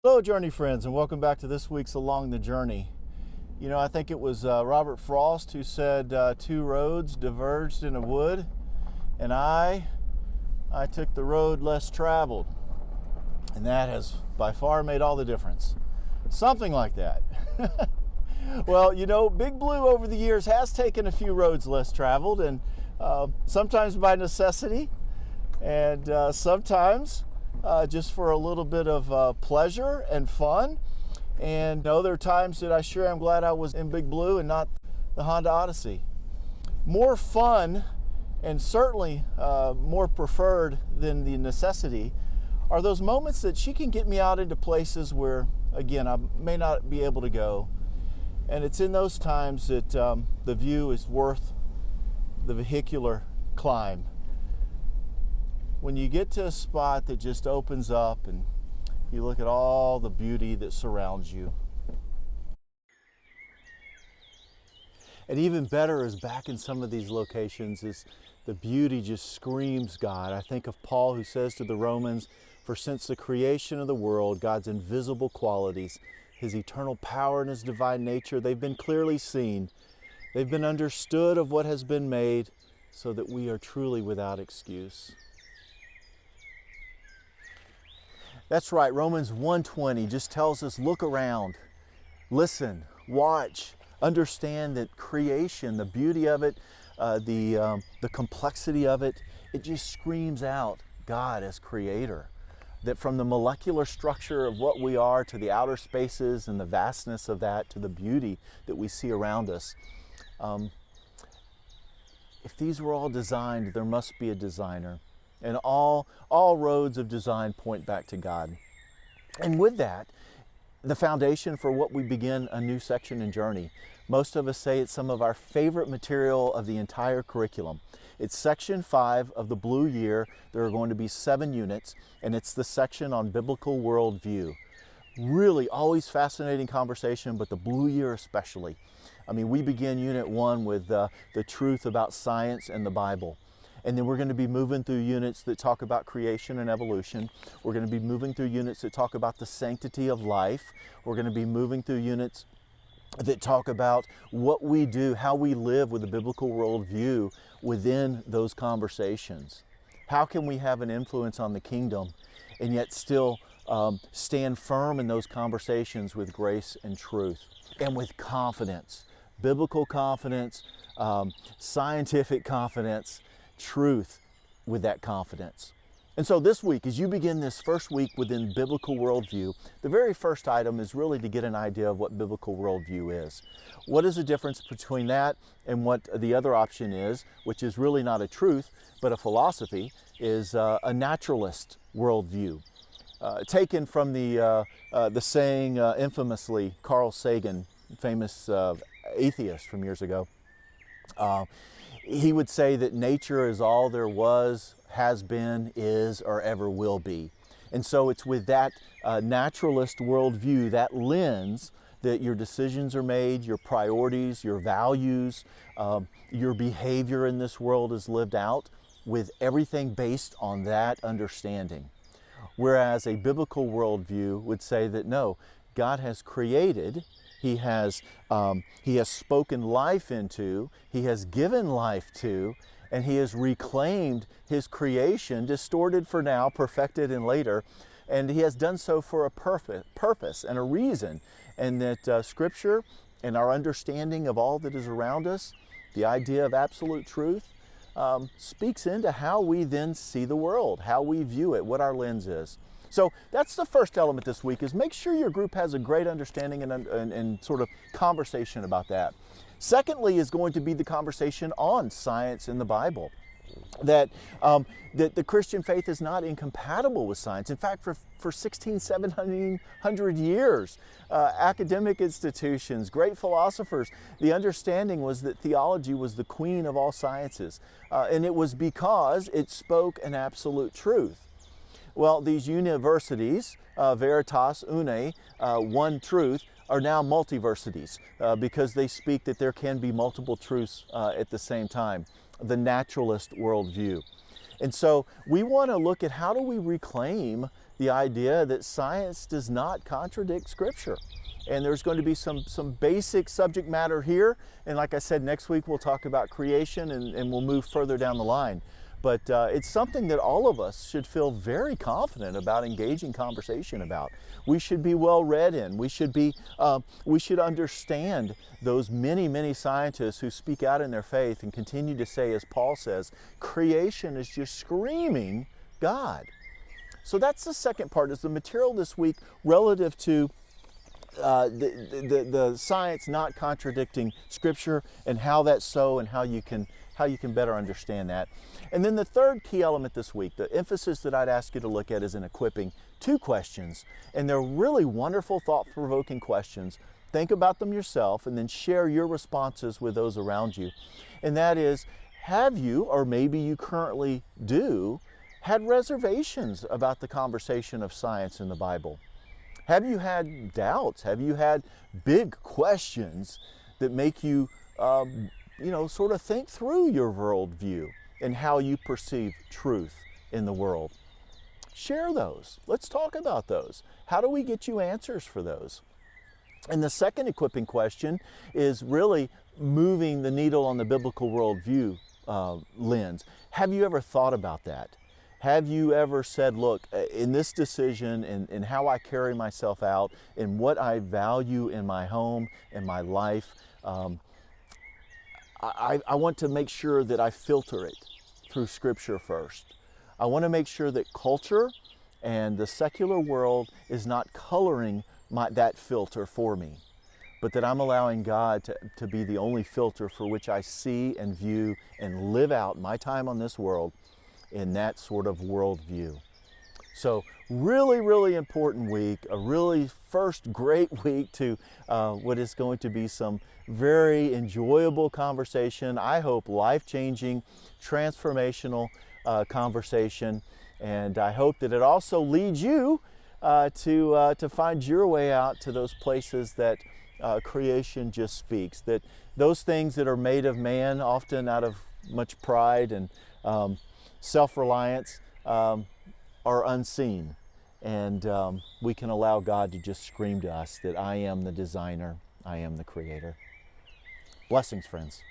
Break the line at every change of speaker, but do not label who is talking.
Hello, Journey friends, and welcome back to this week's Along the Journey. You know, I think it was Robert Frost who said two roads diverged in a wood, and I took the road less traveled, and that has by far made all the difference. Something like that. Well, you know, Big Blue over the years has taken a few roads less traveled, and sometimes by necessity, and sometimes just for a little bit of pleasure and fun. And there are times that I sure am glad I was in Big Blue and not the Honda Odyssey. More fun, and certainly more preferred than the necessity, are those moments that she can get me out into places where, again, I may not be able to go. And it's in those times that the view is worth the vehicular climb. When you get to a spot that just opens up and you look at all the beauty that surrounds you. And even better is back in some of these locations is the beauty just screams God. I think of Paul, who says to the Romans, "For since the creation of the world, God's invisible qualities, his eternal power and his divine nature, they've been clearly seen. They've been understood of what has been made, so that we are truly without excuse." That's right, Romans 1:20 just tells us, look around, listen, watch, understand that creation, the beauty of it, the complexity of it, it just screams out God as creator. That from the molecular structure of what we are to the outer spaces and the vastness of that to the beauty that we see around us. If these were all designed, there must be a designer. And all roads of design point back to God. And with that, the foundation for what we begin a new section in Journey. Most of us say it's some of our favorite material of the entire curriculum. It's section 5 of the Blue Year. There are going to be 7 units, and it's the section on Biblical Worldview. Really always fascinating conversation, but the Blue Year especially. I mean, we begin Unit 1 with the truth about science and the Bible. And then we're going to be moving through units that talk about creation and evolution. We're going to be moving through units that talk about the sanctity of life. We're going to be moving through units that talk about what we do, how we live with a biblical worldview within those conversations. How can we have an influence on the kingdom and yet still stand firm in those conversations with grace and truth and with confidence, biblical confidence, scientific confidence, truth with that confidence. And so this week, as you begin this first week within Biblical Worldview, the very first item is really to get an idea of what Biblical Worldview is. What is the difference between that and what the other option is, which is really not a truth, but a philosophy, is a naturalist worldview. Taken from the saying infamously, Carl Sagan, famous atheist from years ago, he would say that nature is all there was, has been, is, or ever will be. And so it's with that naturalist worldview, that lens, that your decisions are made, your priorities, your values, your behavior in this world is lived out, with everything based on that understanding. Whereas a biblical worldview would say that no, God has created, He has spoken life into, He has given life to, and He has reclaimed His creation, distorted for now, perfected in later, and He has done so for a purpose and a reason. And that Scripture and our understanding of all that is around us, the idea of absolute truth, speaks into how we then see the world, how we view it, what our lens is. So that's the first element this week, is make sure your group has a great understanding and sort of conversation about that. Secondly is going to be the conversation on science in the Bible. That the Christian faith is not incompatible with science. In fact, for 1700 years, academic institutions, great philosophers, the understanding was that theology was the queen of all sciences. And it was because it spoke an absolute truth. Well, these universities, veritas, une, one truth, are now multiversities because they speak that there can be multiple truths at the same time. The naturalist worldview. And so we want to look at how do we reclaim the idea that science does not contradict Scripture. And there's going to be some basic subject matter here. And like I said, next week we'll talk about creation and we'll move further down the line. But it's something that all of us should feel very confident about engaging conversation about. We should be well read in. We should understand those many scientists who speak out in their faith and continue to say, as Paul says, creation is just screaming God. So that's the second part, is the material this week relative to the science not contradicting Scripture and how that's so, and how you can better understand that. And then the third key element this week, the emphasis that I'd ask you to look at, is in equipping 2 questions. And they're really wonderful, thought-provoking questions. Think about them yourself and then share your responses with those around you. And that is, have you, or maybe you currently do, had reservations about the conversation of science in the Bible? Have you had doubts? Have you had big questions that make you, sort of think through your worldview and how you perceive truth in the world? Share those. Let's talk about those. How do we get you answers for those? And the second equipping question is really moving the needle on the biblical worldview lens. Have you ever thought about that? Have you ever said, look, in this decision, in how I carry myself out, in what I value in my home, in my life, I want to make sure that I filter it through Scripture first. I want to make sure that culture and the secular world is not coloring that filter for me, but that I'm allowing God to be the only filter for which I see and view and live out my time on this world in that sort of worldview. So really important week, a really first great week to what is going to be some very enjoyable conversation, I hope life-changing, transformational conversation. And I hope that it also leads you to find your way out to those places that creation just speaks, that those things that are made of man, often out of much pride and self-reliance, are unseen. And we can allow God to just scream to us that I am the designer, I am the creator. Blessings, friends.